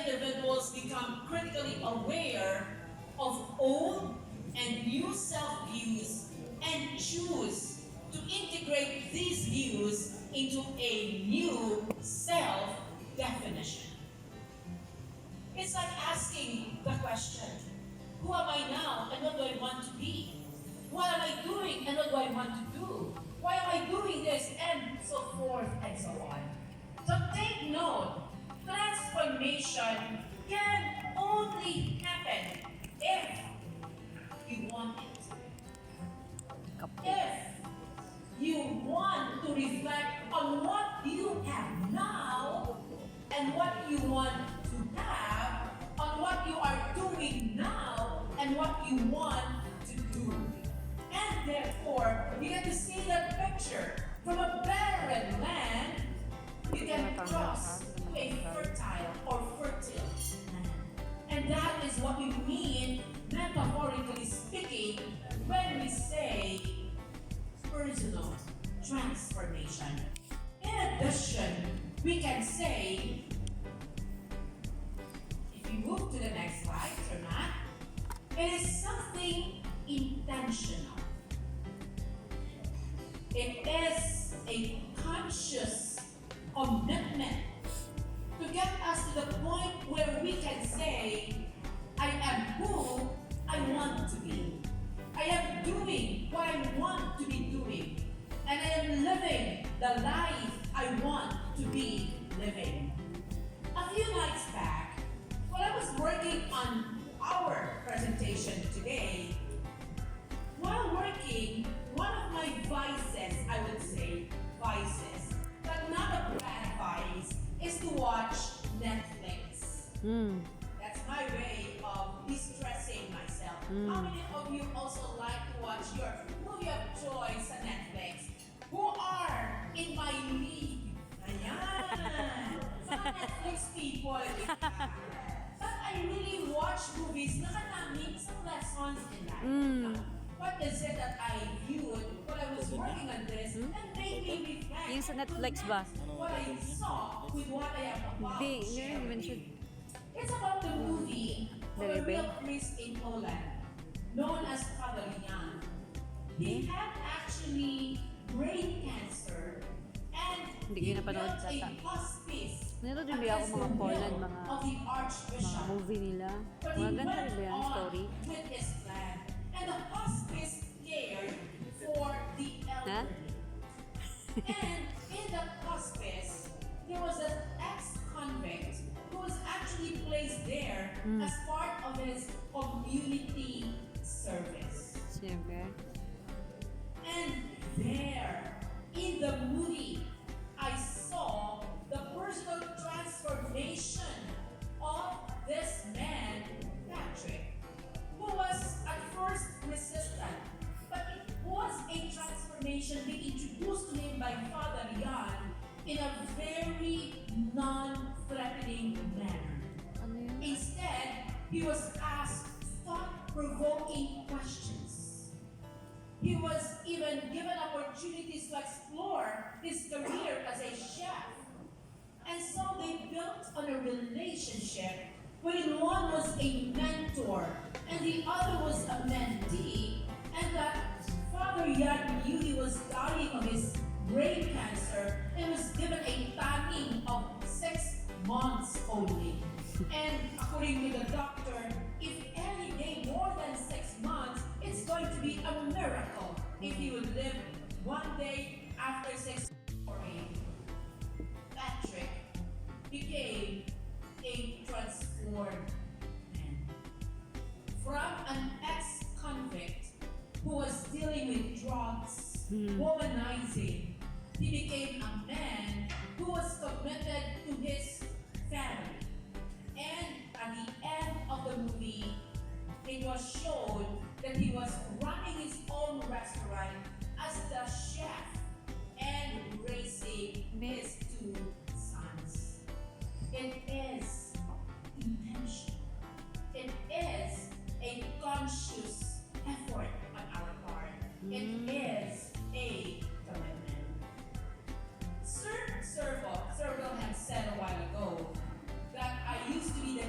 individuals become critically aware of old and new self-views and choose to integrate these views into a new self-definition. It's like asking the question, who am I now and what do I want to be? What am I doing and what do I want to do? Why am I doing this? And so forth and so on. So take note, transformation can only happen if you want it. If you want to reflect on what you have now and what you want to have, on what you are doing now and what you want to do. And therefore, you get to see that picture. From a barren land, you can cross to a fertile or fertile land. And that is what we mean, metaphorically speaking, when we say personal transformation. In addition, we can say, if you move to the next slide, or not, it is something intentional. It is a conscious commitment to get us to the point where we can say, I am who I want to be. I am doing what I want to be doing. And I am living the life I want to be living. A few nights back, while I was working on our presentation today, while working, one of my vices, I would say, vices, but not a bad vice, is to watch Netflix. That's my way of distressing myself. How many of you also like to watch your movie of choice on Netflix? Who are in my league? Ayan! Mga Netflix people. But I really watch movies na kanaming some lessons in life. What is it that I viewed while I was working on this and made me reflect? Yung sa Netflix ba? What I saw with what I am about to share with you. It's about the movie for a real priest in Poland, known as Father Jan. He had actually brain cancer and he built a hospice Nanood rin ako mga Poland, mga movie nila. Mga ganda rin ba yan, story? With his plan. And the hospice cared for the elderly. And in the hospice, there was an ex-convict who was actually placed there as part of his community service. Siyempre. And there, in the movie, I saw the personal transformation of this man, Patrick, who was at first resistant, but it was a transformation being introduced to him by Father Jan in a very non-threatening manner. Instead, he was asked thought-provoking questions. He was even given opportunities to explore his career as a chef. And so they built on a relationship wherein one was a mentor and the other was a mentee, and that Father Jan knew he was dying of his brain cancer and was given a timing of 6 months only. And according to the doctor, if any day more than 6 months, it's going to be a miracle if he would live one day after 6 months. Patrick became a transformed man. From an ex-convict who was dealing with drugs, womanizing, he became a man who was committed to his family. And at the end of the movie, it was shown that he was running his own restaurant as the chef and raising his 2 sons. It is intention. It is a conscious effort on our part. It is a commitment. Sir Servo had said a while ago that I used to be the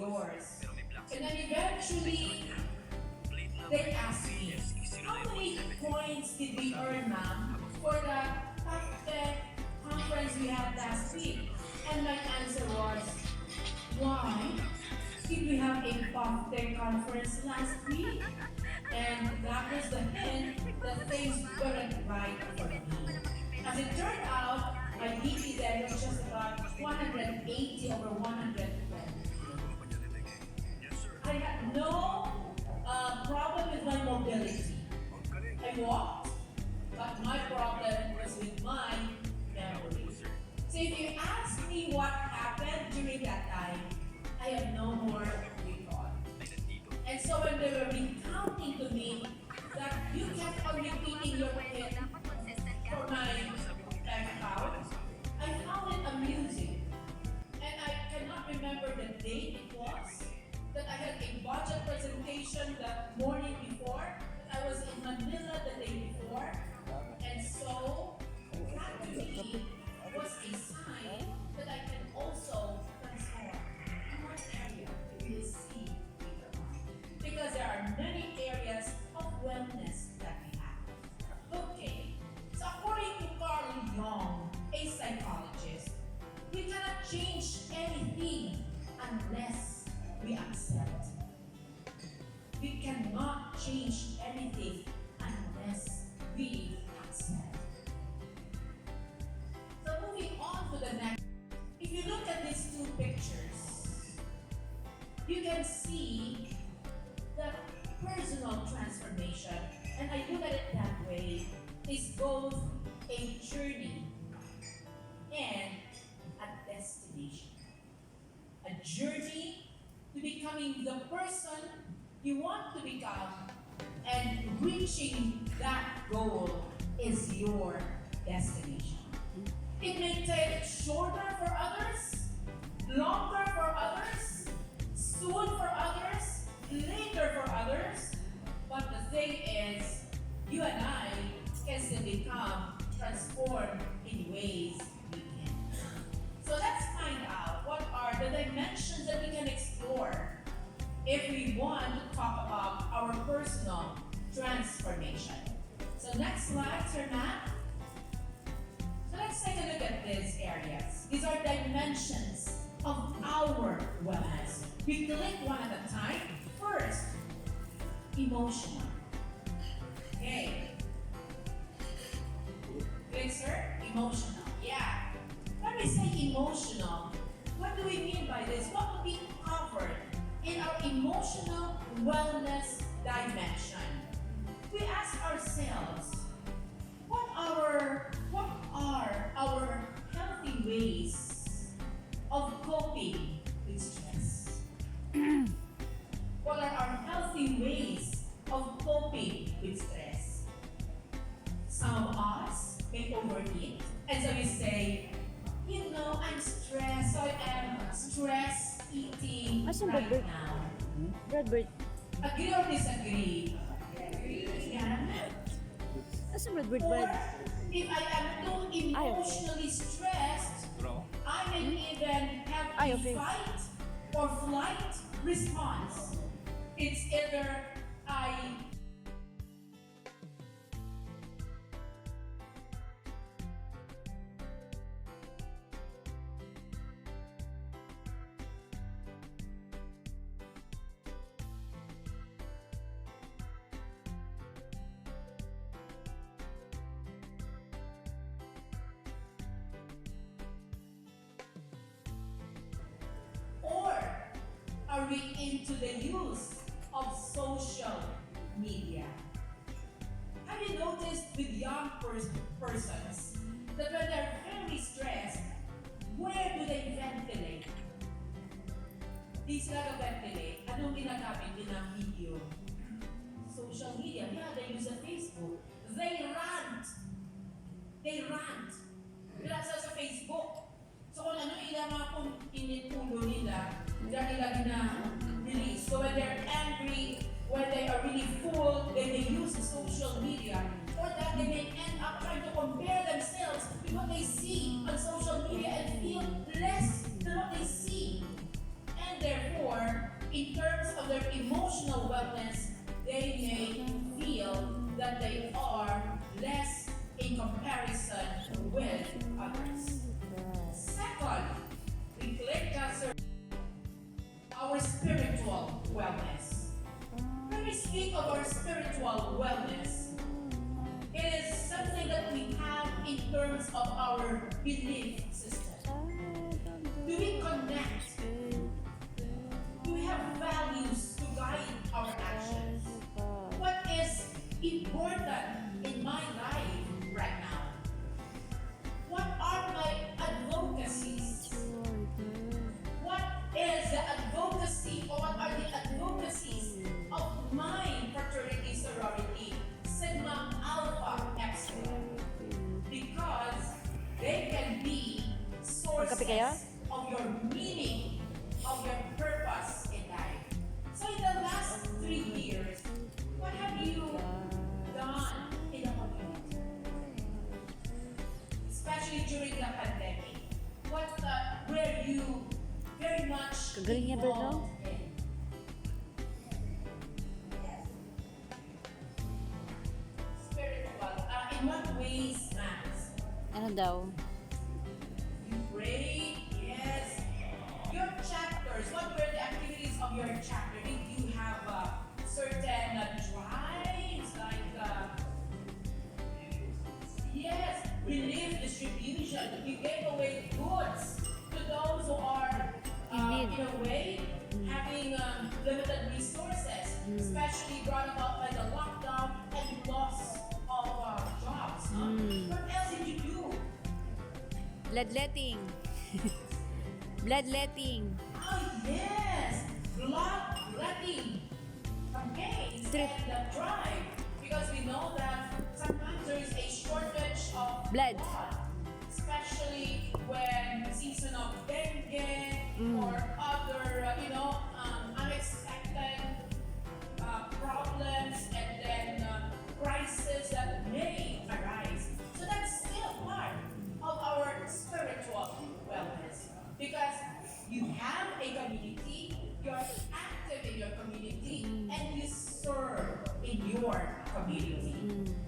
yours. And then eventually, they asked me, how many points did we earn, ma'am, for the top 10 conference we had last week? And my answer was, why did we have a pop tech conference last week? And that was the hint that things weren't right for me. As it turned out, my BP then was just about 180 over 120. I had no problem with my mobility. I walked, but my problem was with my memory. So if you ask me what happened during that time, I have no more recall. And so when they were recounting to me that you kept on repeating your PIN for my bank account, I found it amusing. And I cannot remember the date it was, that I had a budget presentation the morning before, that I was in Manila the day before. And so that to me was a sign that I can also transform in one area we will see later on. Because there are many areas of wellness that we have. Okay, so according to Carl Jung, a psychologist, we cannot change anything unless we accept. We cannot change anything unless we accept. So moving on to the next, if you look at these two pictures, you can see that personal transformation, and I look at it that way, is both a journey and a destination. A journey to becoming the person you want to become, and reaching that goal is your destination. It may take shorter for others, longer for others, soon for others, later for others, but the thing is, you and I can still become transformed in ways we can. So let's find out what are the dimensions that we can explore if we want to talk about our personal transformation. So next slide, Sir Matt. So let's take a look at these areas. These are dimensions of our wellness. We click one at a time. First, emotional. Okay. Click, sir. Emotional. Yeah. When we say emotional, what do we mean by this? What will be covered in our emotional wellness dimension? We ask ourselves, what are our healthy ways of coping with stress? What are our healthy ways of coping with stress? Some of us may overeat, and so we say, I'm stressed, so I am stress eating right now. Brad, Agree or disagree? Yeah. asa Brad? Or if I am too emotionally stressed, I may even have a fight or flight response. It's either I or are we into the use of social media? Have you noticed with young persons that when they're very stressed, where do they ventilate? Di sila ventilate. Anong ginagamit nilang video? Social media. Yeah, they use a Facebook. They rant. Sa Facebook. So kung ano ilang mga kung inipulo nila, diyan nila gina-release. So when they're angry, when they are really full, they may use social media. Or that they may end up trying to compare themselves with what they see on social media and feel less than what they see. And therefore, in terms of their emotional wellness, they may feel that they are less in comparison with others. Second, neglect our spiritual wellness. When we speak of our spiritual wellness, it is something that we have in terms of our belief system. Do we connect? Do we have values to guide our actions? What is important in my life right now? What are my advocacies? What is the advocacy or what are the advocacies of my fraternity sorority, Sigma Alpha Epsilon? Because they can be sources of your meaning, of your purpose in life. So in the last 3 years, what have you done in the community? Especially during the pandemic. What were you very much involved in? Spiritual. In what ways, Max? Ano daw? You prayed, yes. Your chapters, what were the activities of your chapter? Did you have certain drives like, yes, relief distribution? You gave away goods to those who are, in a way, having limited resources, especially brought about by the lockdown and loss of jobs. What else did you do? Bloodletting. Bloodletting. Oh yes, bloodletting campaigns and the drive, because we know that sometimes there is a shortage of blood, especially when season of dengue or other, unexpected problems and then crises that may arise. So that's still part of our spiritual wellness, because you have a community, you're active in your community, and you serve in your community.